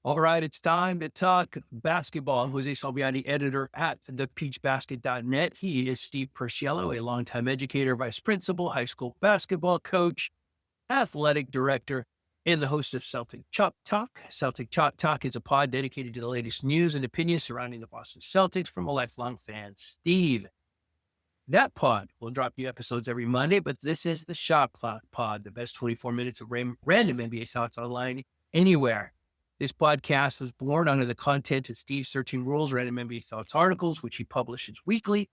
All right, it's time to talk basketball. I'm Jose Salviati, editor at thepeachbasket.net. He is Steve Purciello, a longtime educator, vice principal, high school basketball coach, athletic director, and the host of Celtic Chalk Talk. Celtic Chalk Talk is a pod dedicated to the latest news and opinions surrounding the Boston Celtics from a lifelong fan, Steve. That pod will drop new episodes every Monday, but this is the Shotclock pod, the best 24 minutes of random NBA thoughts online anywhere. This podcast was born under the content of Steve's Searching Rules random NBA thoughts articles, which he publishes weekly.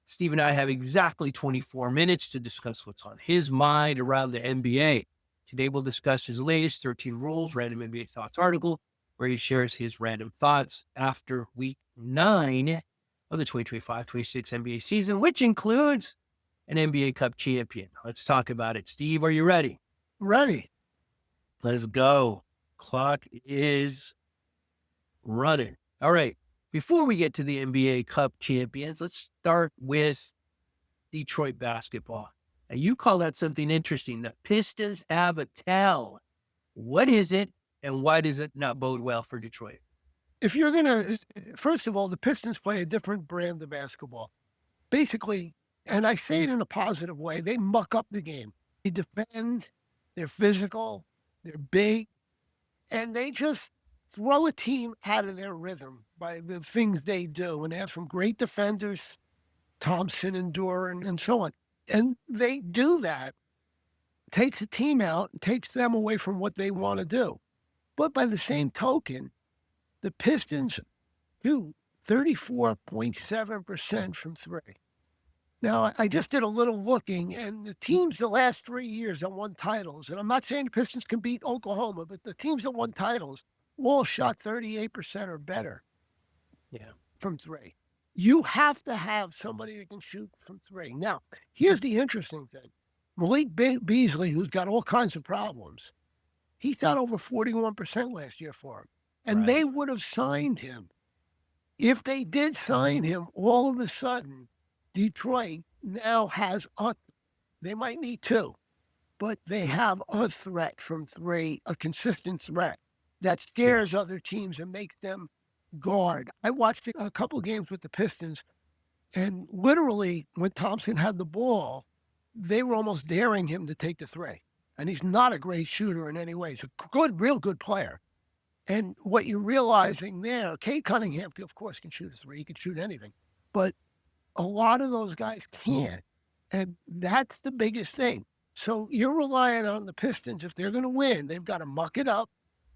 Steve and I have exactly 24 minutes to discuss what's on his mind around the NBA. Today, we'll discuss his latest 13 Rules random NBA thoughts article, where he shares his random thoughts after week 9 of the 2025-26 NBA season, which includes an NBA Cup champion. Let's talk about it. Steve, are you ready? Ready. Let's go. Clock is running. All right. Before we get to the NBA Cup champions, let's start with Detroit basketball. Now, you call that something interesting. The Pistons have a tell. What is it, and why does it not bode well for Detroit? If you're going to, first of all, the Pistons play a different brand of basketball. Basically, and I say it in a positive way, they muck up the game. They defend, they're physical, they're big, and they just throw a team out of their rhythm by the things they do. And they have some great defenders, Thompson and Duran and so on. And they do that, takes the team out, takes them away from what they want to do. But by the same token, the Pistons do 34.7% from three. Now, I just did a little looking, and the teams the last 3 years that won titles, and I'm not saying the Pistons can beat Oklahoma, but the teams that won titles all shot 38% or better from three. You have to have somebody that can shoot from three. Now, here's the interesting thing. Malik Beasley, who's got all kinds of problems, he shot over 41% last year for him. And they would have signed him. If they did sign him, all of a sudden, Detroit now has they might need two, but they have a threat from three, a consistent threat that scares other teams and makes them guard. I watched a couple of games with the Pistons, and literally when Thompson had the ball, they were almost daring him to take the three. And he's not a great shooter in any way. He's a real good player. And what you're realizing there, Kate Cunningham, of course, can shoot a three. He can shoot anything. But a lot of those guys can't. And that's the biggest thing. So you're relying on the Pistons. If they're going to win, they've got to muck it up,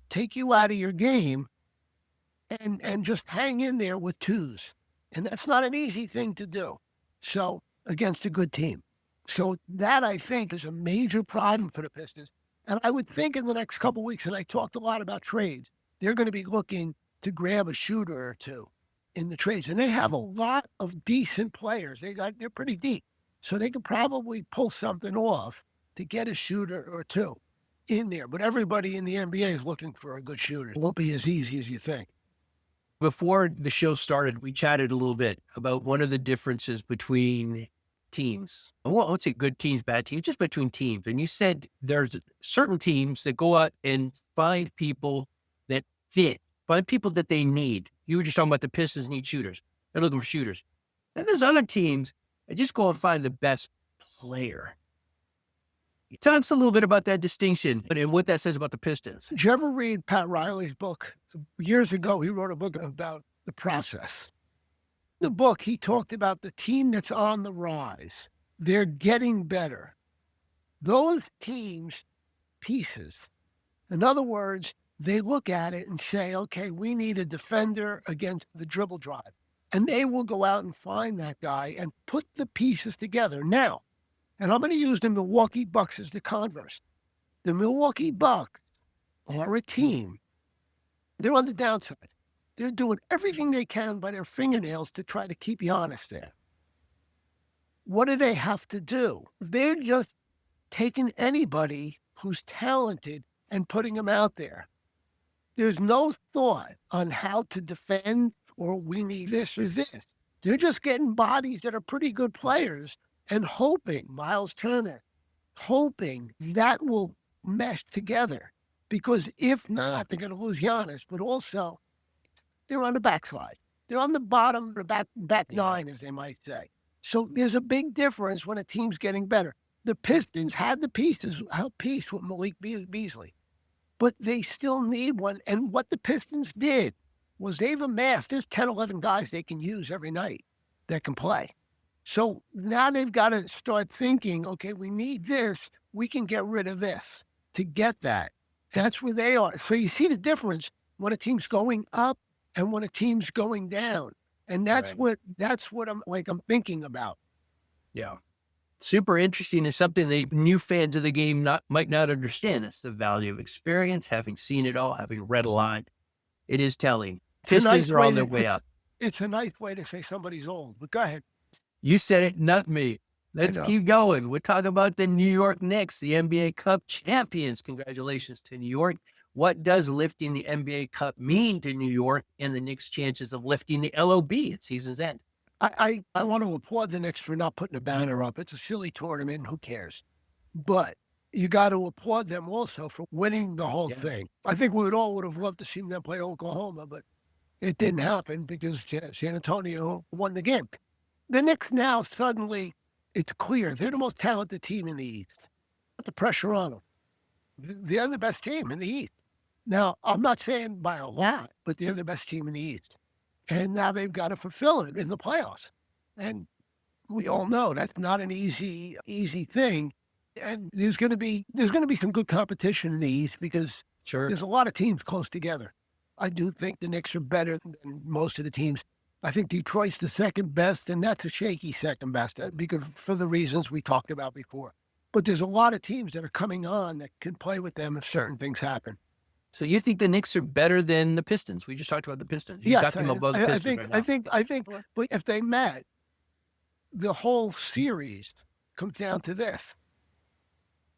take you out of your game, and just hang in there with twos. And that's not an easy thing to do. So against a good team. So that, I think, is a major problem for the Pistons. And I would think in the next couple of weeks, and I talked a lot about trades, they're going to be looking to grab a shooter or two in the trades. And they have a lot of decent players. They're pretty deep. So they could probably pull something off to get a shooter or two in there. But everybody in the NBA is looking for a good shooter. It won't be as easy as you think. Before the show started, we chatted a little bit about one of the differences between teams. I won't say good teams, bad teams, just between teams. And you said there's certain teams that go out and find people that fit, find people that they need. You were just talking about the Pistons need shooters. They're looking for shooters. And there's other teams that just go and find the best player. Tell us a little bit about that distinction and what that says about the Pistons. Did you ever read Pat Riley's book? Years ago, he wrote a book about the process. In the book, he talked about the team that's on the rise. They're getting better. Those teams, pieces. In other words, they look at it and say, okay, we need a defender against the dribble drive. And they will go out and find that guy and put the pieces together. Now, and I'm going to use the Milwaukee Bucks as the converse. The Milwaukee Bucks are a team. They're on the downside. They're doing everything they can by their fingernails to try to keep Giannis there. What do they have to do? They're just taking anybody who's talented and putting them out there. There's no thought on how to defend or we need this or this. They're just getting bodies that are pretty good players and hoping, Miles Turner, hoping that will mesh together. because if not, they're going to lose Giannis, but also they're on the backslide. They're on the bottom, or back nine, as they might say. So there's a big difference when a team's getting better. The Pistons had the pieces, help piece with Malik Beasley, but they still need one. And what the Pistons did was they've amassed, there's 10, 11 guys they can use every night that can play. So now they've got to start thinking, okay, we need this. We can get rid of this to get that. That's where they are. So you see the difference when a team's going up and when a team's going down. And that's what I'm thinking about. Yeah. Super interesting. It's something that new fans of the game might not understand. It's the value of experience, having seen it all, having read a lot. It is telling. Pistons are on their way up. It's a nice way to say somebody's old, but go ahead. You said it, not me. Let's keep going. We're talking about the New York Knicks, the NBA Cup champions. Congratulations to New York. What does lifting the NBA Cup mean to New York and the Knicks' chances of lifting the LOB at season's end? I want to applaud the Knicks for not putting a banner up. It's a silly tournament. Who cares? But you got to applaud them also for winning the whole thing. I think we would have loved to see them play Oklahoma, but it didn't happen because San Antonio won the game. The Knicks now suddenly, it's clear they're the most talented team in the East. Put the pressure on them. They're the best team in the East. Now, I'm not saying by a lot, but they're the best team in the East. And now they've got to fulfill it in the playoffs. And we all know that's not an easy thing. And there's going to be some good competition in the East because there's a lot of teams close together. I do think the Knicks are better than most of the teams. I think Detroit's the second best, and that's a shaky second best because for the reasons we talked about before. But there's a lot of teams that are coming on that can play with them if certain things happen. So you think the Knicks are better than the Pistons? We just talked about the Pistons. You got them above the Pistons right now. I think, but if they met, the whole series comes down to this.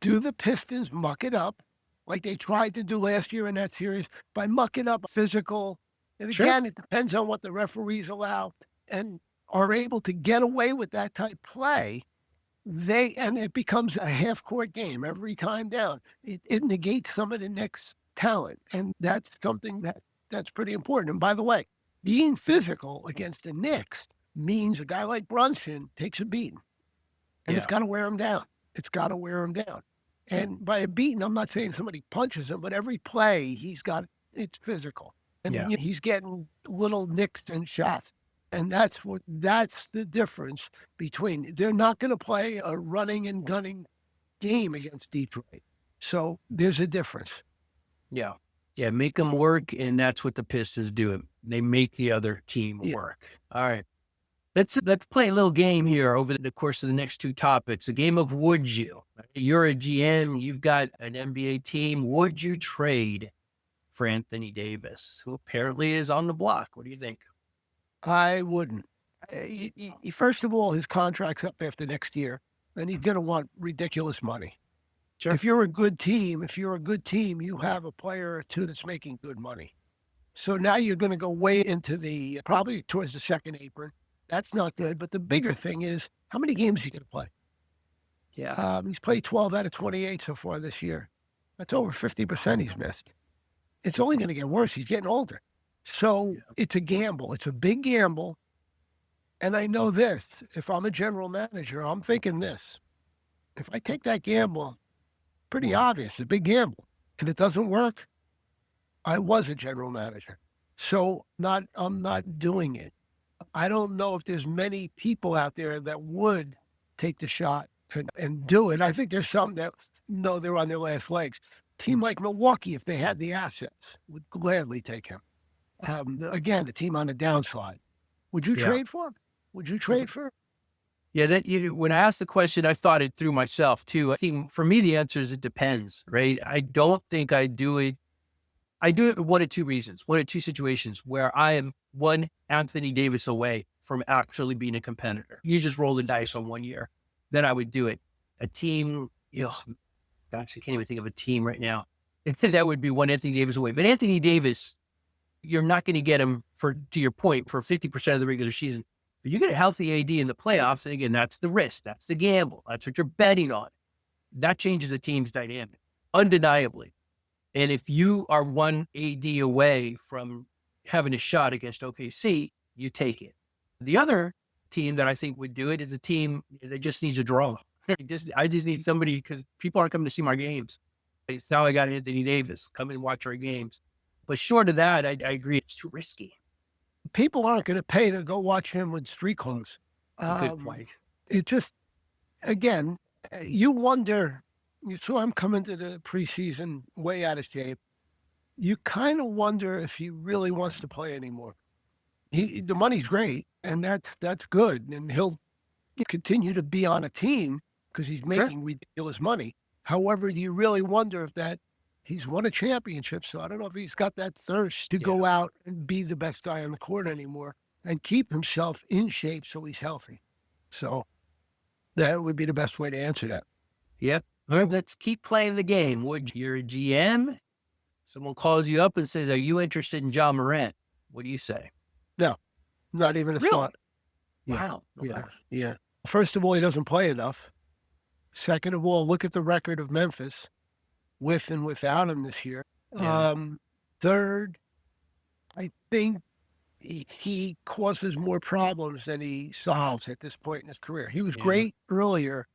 Do the Pistons muck it up like they tried to do last year in that series by mucking up physical? And again, it depends on what the referees allow and are able to get away with that type play. And it becomes a half-court game every time down. It negates some of the Knicks' talent, and that's something that's pretty important. And by the way, being physical against the Knicks means a guy like Brunson takes a beating, and it's got to wear him down. It's got to wear him down. And by a beating, I'm not saying somebody punches him, but every play it's physical, and he's getting little nicks and shots. And that's the difference between, they're not going to play a running and gunning game against Detroit. So there's a difference. Yeah. Make them work. And that's what the Pistons do. They make the other team work. All right. Let's play a little game here over the course of the next two topics. A game of would you? You're a GM. You've got an NBA team. Would you trade for Anthony Davis, who apparently is on the block? What do you think? I wouldn't. First of all, his contract's up after next year, and he's going to want ridiculous money. Sure. If you're a good team, you have a player or two that's making good money. So now you're going to go way into probably towards the second apron. That's not good. But the bigger thing is, how many games is he going to play? Yeah. He's played 12 out of 28 so far this year. That's over 50% he's missed. It's only going to get worse. He's getting older. So it's a gamble. It's a big gamble. And I know this. If I'm a general manager, I'm thinking this. If I take that gamble, pretty obvious, it's a big gamble. And it doesn't work, I was a general manager. So I'm not doing it. I don't know if there's many people out there that would take the shot and do it. I think there's some that know they're on their last legs. Team like Milwaukee, if they had the assets, would gladly take him. Again, the team on the downslide. Would you trade for him? Would you trade for him? Yeah, when I asked the question, I thought it through myself too. I think for me, the answer is it depends, right? I don't think I do it. I do it for one of two reasons, one of two situations where I am one Anthony Davis away from actually being a competitor. You just roll the dice on 1 year, then I would do it. A team, gosh, I can't even think of a team right now. That would be one Anthony Davis away. But Anthony Davis, you're not going to get him to your point, for 50% of the regular season. But you get a healthy AD in the playoffs, and again, that's the risk. That's the gamble. That's what you're betting on. That changes a team's dynamic, undeniably. And if you are one AD away from having a shot against OKC, you take it. The other team that I think would do it is a team that just needs a draw. I just need somebody because people aren't coming to see my games. It's now I got Anthony Davis. Come and watch our games. But short of that, I agree. It's too risky. People aren't going to pay to go watch him with street clothes. It's a good point. It just, again, you wonder, you saw him come into the preseason way out of shape. You kind of wonder if he really wants to play anymore. The money's great, and that's good, and he'll continue to be on a team because he's making ridiculous money. However, you really wonder if that he's won a championship, so I don't know if he's got that thirst to go out and be the best guy on the court anymore and keep himself in shape so he's healthy. So that would be the best way to answer that. Yep. All right, let's keep playing the game. Would you're a GM? Someone calls you up and says, "Are you interested in Ja Morant?" What do you say? No, not even a thought. Wow. Yeah. First of all, he doesn't play enough. Second of all, look at the record of Memphis with and without him this year. Yeah. Third, I think he causes more problems than he solves at this point in his career. He was great earlier.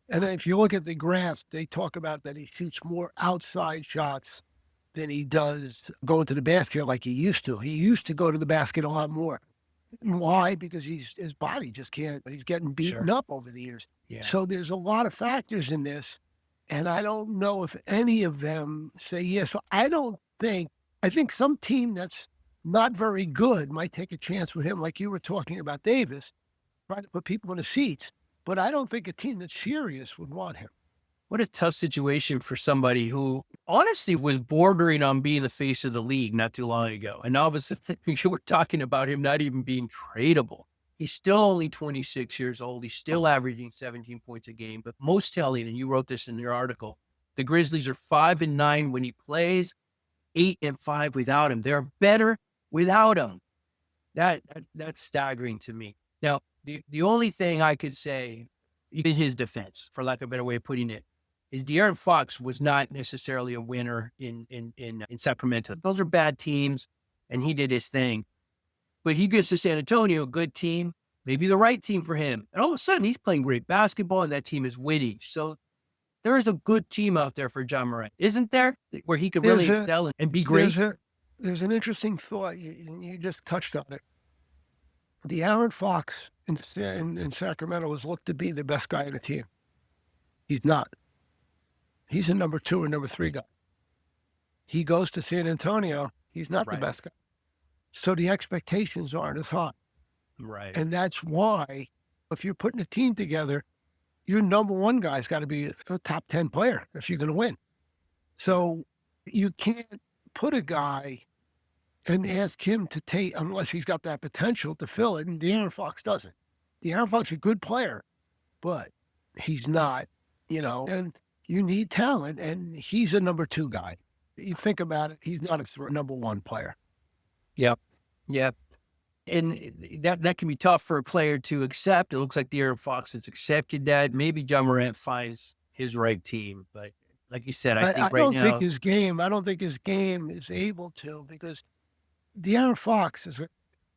And if you look at the graphs, they talk about that he shoots more outside shots than he does going to the basket like he used to. He used to go to the basket a lot more. Why? Because his body just can't, he's getting beaten up over the years. Yeah. So there's a lot of factors in this. And I don't know if any of them say yes. So I think some team that's not very good might take a chance with him, like you were talking about Davis, trying to put people in the seats. But I don't think a team that's serious would want him. What a tough situation for somebody who honestly was bordering on being the face of the league not too long ago. And all of a sudden, we're talking about him not even being tradable. He's still only 26 years old. He's still averaging 17 points a game. But most telling, and you wrote this in your article, the Grizzlies are 5-9 when he plays, 8-5 without him. They're better without him. That's staggering to me. Now, the only thing I could say in his defense, for lack of a better way of putting it, is De'Aaron Fox was not necessarily a winner in Sacramento. Those are bad teams, and he did his thing. But he gets to San Antonio, a good team, maybe the right team for him. And all of a sudden, he's playing great basketball, and that team is winning. So there is a good team out there for Ja Morant, isn't there? Where he could really excel and be great. There's an interesting thought. You just touched on it. De'Aaron Fox in Sacramento was looked to be the best guy in the team. He's not. He's a number 2 or number 3 guy. He goes to San Antonio. He's not the best guy. So the expectations aren't as high. Right. And that's why if you're putting a team together, your number 1 guy's got to be a top 10 player if you're going to win. So you can't put a guy and ask him to take, unless he's got that potential to fill it, and De'Aaron Fox doesn't. De'Aaron Fox is a good player, but he's not, and you need talent, and he's a number 2 guy. You think about it, he's not a number 1 player. Yep. And that can be tough for a player to accept. It looks like De'Aaron Fox has accepted that. Maybe Ja Morant finds his right team, but like you said, I don't think his game is able to, because De'Aaron Fox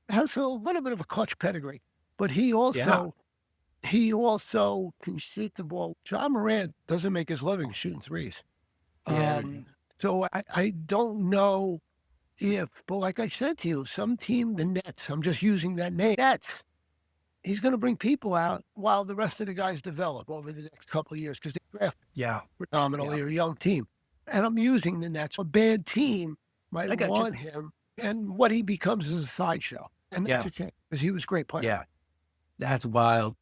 has a little bit of a clutch pedigree, but he also can shoot the ball. Ja Morant doesn't make his living shooting threes. So I don't know but like I said to you, some team, the Nets, I'm just using that name, Nets, he's going to bring people out while the rest of the guys develop over the next couple of years, because they draft predominantly a young team. And I'm using the Nets. A bad team might want him, and what he becomes is a sideshow. And that's a shame, because he was a great player. Yeah, that's wild.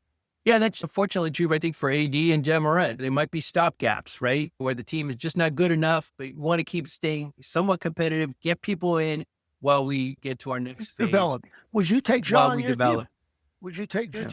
Yeah, that's unfortunately true, I think, for AD and Ja Morant. They might be stopgaps, right? Where the team is just not good enough, but you want to keep staying somewhat competitive, get people in while we get to our next phase. Develop. Would you take Ja on your team? Would you take Ja?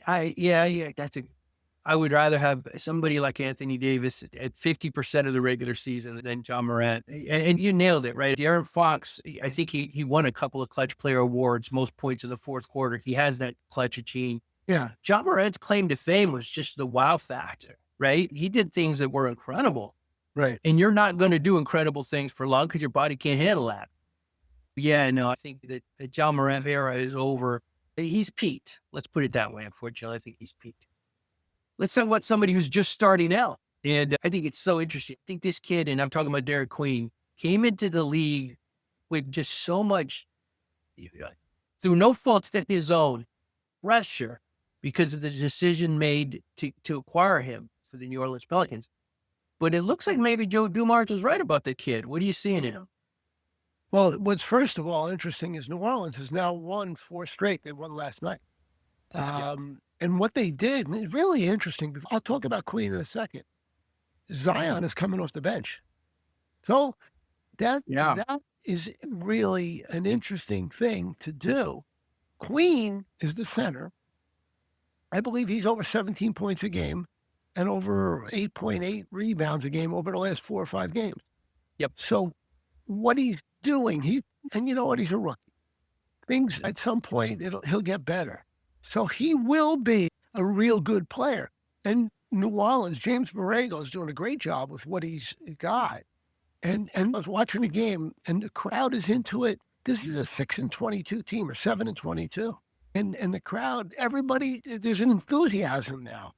I would rather have somebody like Anthony Davis at 50% of the regular season than Ja Morant. And you nailed it, right? De'Aaron Fox, I think he won a couple of clutch player awards, most points in the fourth quarter. He has that clutch gene. Yeah. Ja Morant's claim to fame was just the wow factor, right? He did things that were incredible. Right. and you're not going to do incredible things for long because your body can't handle that. Yeah, no, I think that the Ja Morant era is over. He's peaked. Let's put it that way. Unfortunately, I think he's peaked. Let's talk about somebody who's just starting out. And I think it's so interesting. I think this kid, and I'm talking about Derrick Queen, came into the league with just so much, through no fault of his own, pressure because of the decision made to acquire him for the New Orleans Pelicans. But it looks like maybe Joe Dumars was right about the kid. What are you seeing in him? Well, what's first of all interesting is New Orleans has now won 4 straight. They won last night. Yeah. And what they did, and it's really interesting. I'll talk about Queen in a second. Zion is coming off the bench. So Yeah. that is really an interesting thing to do. Queen is the center. I believe he's over 17 points a game and over 8.8 rebounds a game over the last 4 or 5 games. Yep. So what he's doing, and you know what, he's a rookie. Things at some point he'll get better. So he will be a real good player. And New Orleans, James Borrego is doing a great job with what he's got. And I was watching the game, and the crowd is into it. This is a 6-22 team or 7-22. And the crowd, everybody, there's an enthusiasm now.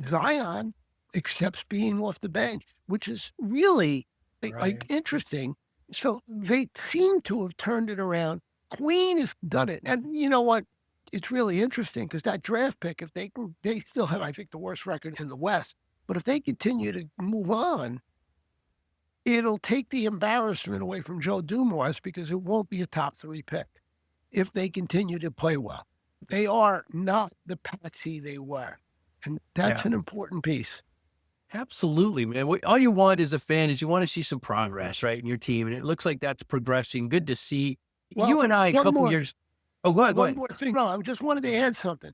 Zion accepts being off the bench, which is really like interesting. So they seem to have turned it around. Queen has done it. And you know what? It's really interesting because that draft pick, if they still have, I think, the worst record in the West. But if they continue to move on, it'll take the embarrassment away from Joe Dumars because it won't be a top 3 pick if they continue to play well. They are not the patsy they were. And that's an important piece. Absolutely, man. All you want as a fan is you want to see some progress, right, in your team. And it looks like that's progressing. Good to see. Well, You and I, a couple years. Oh, go ahead. One more thing. No, I just wanted to add something.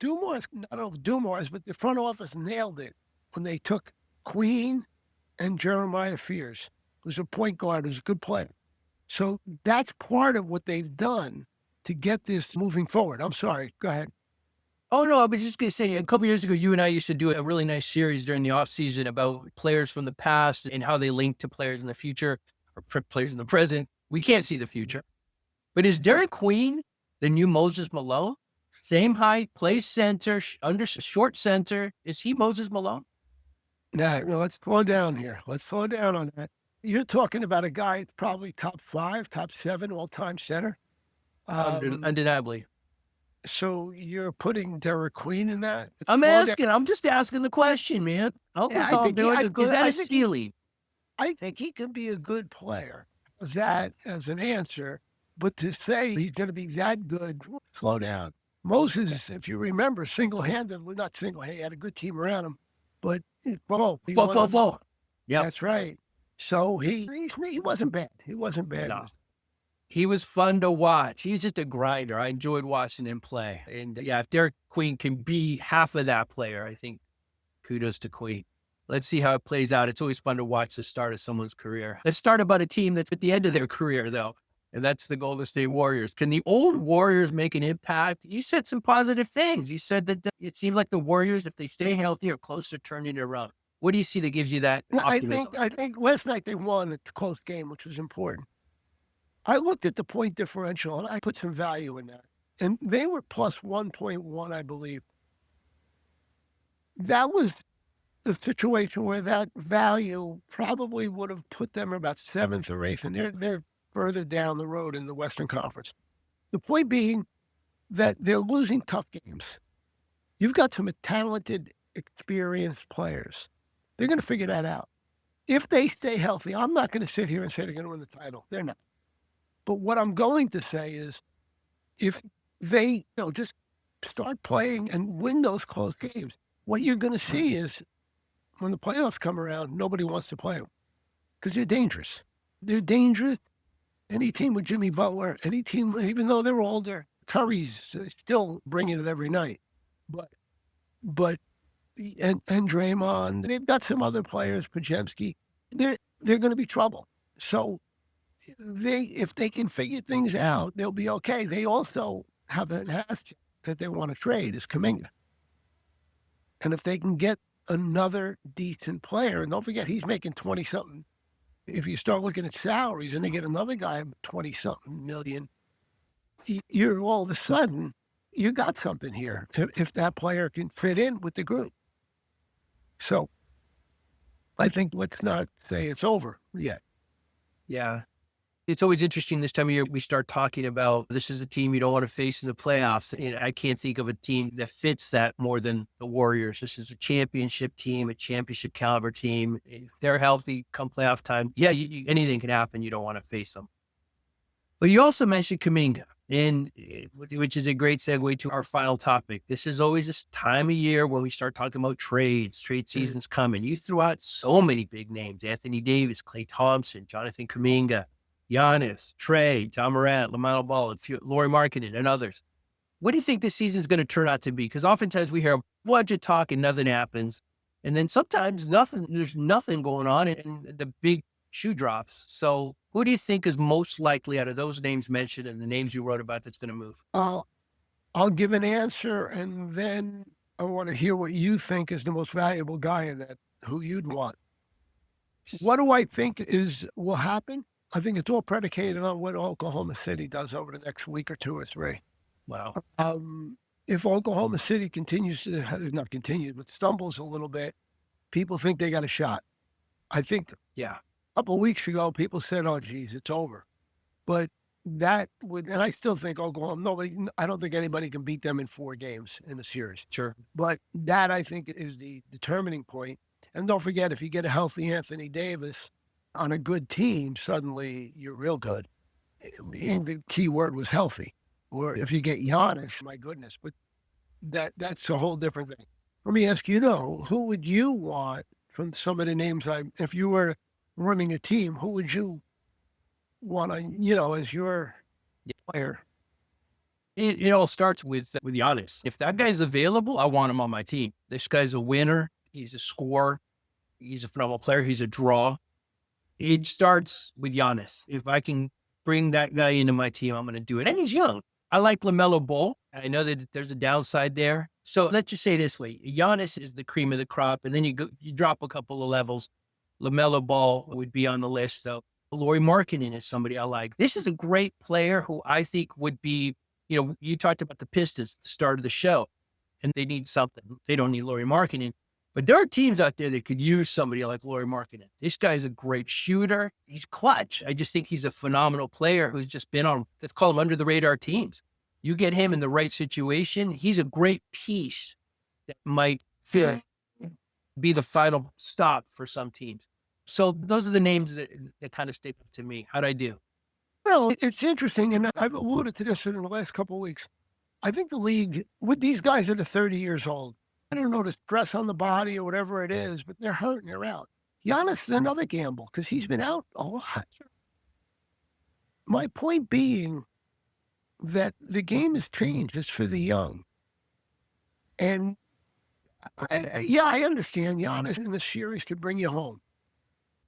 Dumars, not only Dumars, but the front office nailed it when they took Queen and Jeremiah Fears, who's a point guard, who's a good player. So that's part of what they've done to get this moving forward. I'm sorry. Go ahead. Oh, no, I was just going to say, a couple years ago, you and I used to do a really nice series during the offseason about players from the past and how they link to players in the future or players in the present. We can't see the future. But is Derrick Queen the new Moses Malone? Same height, plays center, short center. Is he Moses Malone? No, let's slow down here. Let's slow down on that. You're talking about a guy probably top 5, top 7 all-time center. Undeniably. So you're putting Derrick Queen in that? I'm just asking the question, man. Is that a ceiling? I think he can be a good player. That as an answer, but to say he's going to be that good, slow down. Moses, if you remember, single-handedly, not single-handed, he had a good team around him, but he won. Yeah, that's right. So he wasn't bad. He wasn't bad. No. He was fun to watch. He's just a grinder. I enjoyed watching him play. And yeah, if Derrick Queen can be half of that player, I think kudos to Queen. Let's see how it plays out. It's always fun to watch the start of someone's career. Let's start about a team that's at the end of their career, though, and that's the Golden State Warriors. Can the old Warriors make an impact? You said some positive things. You said that it seemed like the Warriors, if they stay healthy, are close to turning it around. What do you see that gives you that optimism? I think last night they won a close game, which was important. I looked at the point differential, and I put some value in that. And they were plus 1.1, I believe. That was the situation where that value probably would have put them about 7th or 8th, and they're further down the road in the Western Conference. The point being that they're losing tough games. You've got some talented, experienced players. They're going to figure that out. If they stay healthy, I'm not going to sit here and say they're going to win the title. They're not. But what I'm going to say is if they just start playing and win those close games, what you're going to see is when the playoffs come around, nobody wants to play them because they're dangerous. They're dangerous. Any team with Jimmy Butler, any team, even though they're older, Curry's still bringing it every night. But Draymond, they've got some other players, Pajemski, they're going to be trouble. So if they can figure things out, they'll be okay. They also have an asset that they want to trade is Kuminga. And if they can get another decent player. And don't forget, he's making 20 something. If you start looking at salaries and they get another guy 20 something million, you're all of a sudden, you got something here if that player can fit in with the group. So I think let's not say it's over yet. Yeah. It's always interesting this time of year. We start talking about this is a team you don't want to face in the playoffs. And I can't think of a team that fits that more than the Warriors. This is a championship team, a championship caliber team. If they're healthy come playoff time, yeah, anything can happen. You don't want to face them. But you also mentioned Kuminga, and which is a great segue to our final topic. This is always this time of year when we start talking about trades. Trade season's coming. You threw out so many big names: Anthony Davis, Klay Thompson, Jonathan Kuminga, Giannis, Trey, Ja Morant, LaMelo Ball, and Lauri Markkanen, and others. What do you think this season is going to turn out to be? Because oftentimes we hear a bunch of talk and nothing happens, and then sometimes nothing. There's nothing going on, and the big shoe drops. So, who do you think is most likely out of those names mentioned and the names you wrote about that's going to move? I'll give an answer, and then I want to hear what you think is the most valuable guy in that, who you'd want. What do I think will happen? I think it's all predicated on what Oklahoma City does over the next week or 2 or 3. Wow. If Oklahoma City continues to not continues, but stumbles a little bit, people think they got a shot. I think Yeah. a couple of weeks ago, people said, "Oh, geez, it's over." But that would, and I still think Oklahoma, I don't think anybody can beat them in 4 games in a series. Sure. But that, I think, is the determining point. And don't forget, if you get a healthy Anthony Davis on a good team, suddenly you're real good. And the key word was healthy. Or if you get Giannis, my goodness, but that's a whole different thing. Let me ask you, who would you want from some of the names if you were running a team, who would you want to, as your player? It all starts with Giannis. If that guy's available, I want him on my team. This guy's a winner. He's a scorer. He's a phenomenal player. He's a draw. It starts with Giannis. If I can bring that guy into my team, I'm going to do it. And he's young. I like LaMelo Ball. I know that there's a downside there. So let's just say this way. Giannis is the cream of the crop, and then you drop a couple of levels. LaMelo Ball would be on the list, though. Lauri Markkanen is somebody I like. This is a great player who I think would be, you talked about the Pistons at the start of the show, and they need something. They don't need Lauri Markkanen. But there are teams out there that could use somebody like Lauri Markkanen. This guy's a great shooter. He's clutch. I just think he's a phenomenal player who's just been on, let's call him under the radar teams. You get him in the right situation, he's a great piece that might be the final stop for some teams. So those are the names that kind of stick up to me. How'd I do? Well, it's interesting, and I've alluded to this in the last couple of weeks. I think the league, with these guys that are 30 years old, I don't know the stress on the body or whatever it is, but they're hurting, they're out. Giannis is another gamble because he's been out a lot. My point being that the game has changed. It's for the young. And I understand Giannis in the series could bring you home.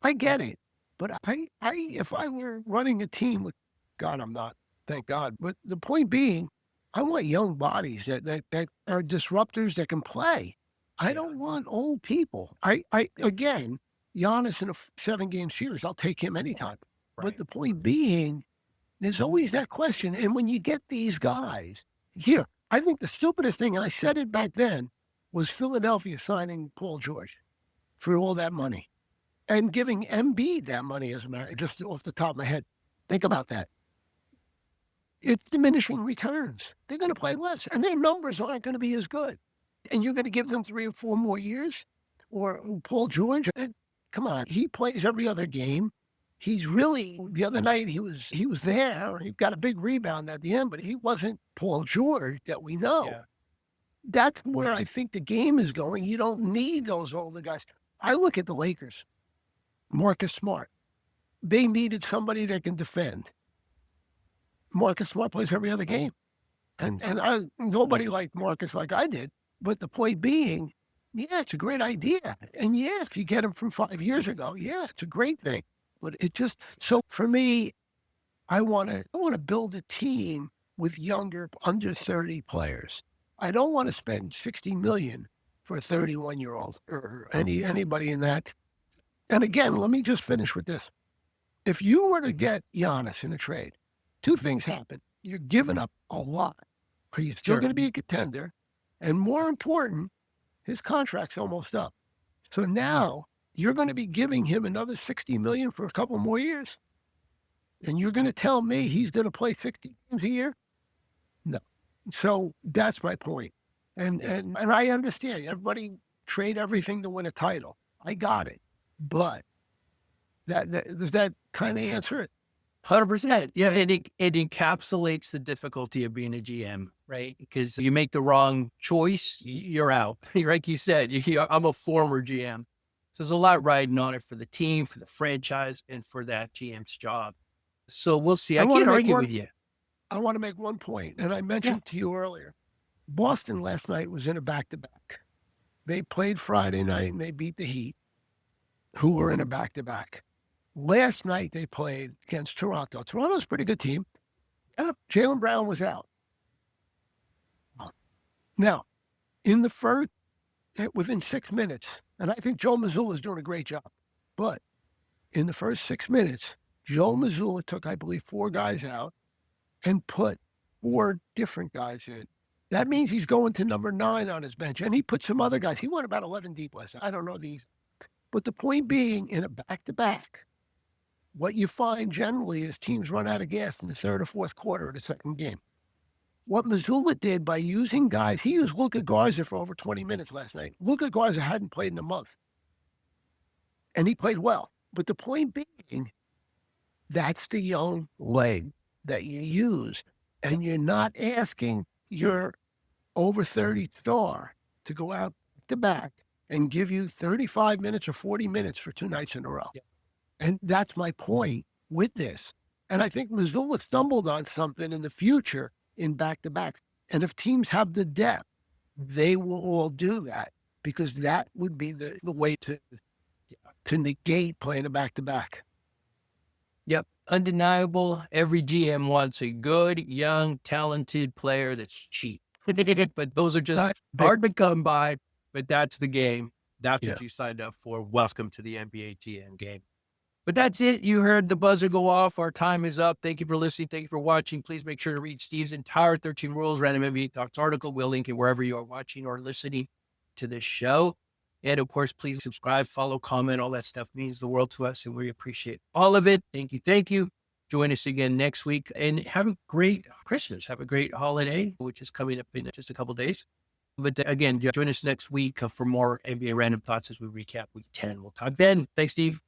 I get it. But if I were running a team with, God, I'm not, thank God. But the point being, I want young bodies that are disruptors that can play. I don't want old people. Again, Giannis in a 7-game series, I'll take him anytime. Right. But the point being, there's always that question. And when you get these guys here, I think the stupidest thing, and I said it back then, was Philadelphia signing Paul George for all that money and giving Embiid that money, as a matter, just off the top of my head. Think about that. It's diminishing returns. They're going to play less, and their numbers aren't going to be as good. And you're going to give them 3 or 4 more years? Or Paul George? Come on, he plays every other game. He's really, the other night, he was there. He got a big rebound at the end, but he wasn't Paul George that we know. Yeah. That's where I think the game is going. You don't need those older guys. I look at the Lakers, Marcus Smart. They needed somebody that can defend. Marcus Smart plays every other game. And nobody liked Marcus like I did. But the point being, yeah, it's a great idea. And yeah, if you get him from 5 years ago, yeah, it's a great thing. But it just, so for me, I want to build a team with younger, under 30 players. I don't want to spend $60 million for a 31-year-old or anybody in that. And again, let me just finish with this. If you were to get Giannis in a trade, two things happen. You're giving up a lot, but he's still Sure. going to be a contender. And more important, his contract's almost up. So now you're going to be giving him another $60 million for a couple more years. And you're going to tell me he's going to play 60 games a year? No. So that's my point. And I understand everybody trade everything to win a title. I got it. But does that kind of answer it? 100%. Yeah. It encapsulates the difficulty of being a GM, right? Because you make the wrong choice, you're out. Like you said, I'm a former GM. So there's a lot riding on it for the team, for the franchise, and for that GM's job. So we'll see. I can't argue with you. I want to make one point, and I mentioned to you earlier. Boston last night was in a back-to-back. They played Friday night, and they beat the Heat, who were in a back-to-back. Last night, they played against Toronto. Toronto's a pretty good team. Jaylen Brown was out. Now, in the first, within 6 minutes, and I think Joe Mazzulla is doing a great job, but in the first 6 minutes, Joe Mazzulla took, I believe, 4 guys out and put 4 different guys in. That means he's going to number 9 on his bench, and he put some other guys. He went about 11 deep last night. I don't know these. But the point being, in a back-to-back, what you find generally is teams run out of gas in the third or fourth quarter of the second game. What Mazzulla did by using guys, he used Luka Garza for over 20 minutes last night. Luka Garza hadn't played in a month, and he played well. But the point being, that's the young leg that you use, and you're not asking your over 30 star to go out to back and give you 35 minutes or 40 minutes for 2 nights in a row. Yeah. And that's my point with this. And I think Mazzulla stumbled on something in the future in back-to-backs. And if teams have the depth, they will all do that, because that would be the way to negate playing a back-to-back. Yep. Undeniable. Every GM wants a good, young, talented player that's cheap. But those are just hard to come by. But that's the game. That's what you signed up for. Welcome to the NBA GM game. But that's it. You heard the buzzer go off. Our time is up. Thank you for listening. Thank you for watching. Please make sure to read Steve's entire 13 Rules Random NBA Talks article. We'll link it wherever you are watching or listening to this show. And of course, please subscribe, follow, comment. All that stuff means the world to us, and we appreciate all of it. Thank you. Thank you. Join us again next week, and have a great Christmas. Have a great holiday, which is coming up in just a couple of days. But again, join us next week for more NBA Random Thoughts as we recap week 10. We'll talk then. Thanks, Steve.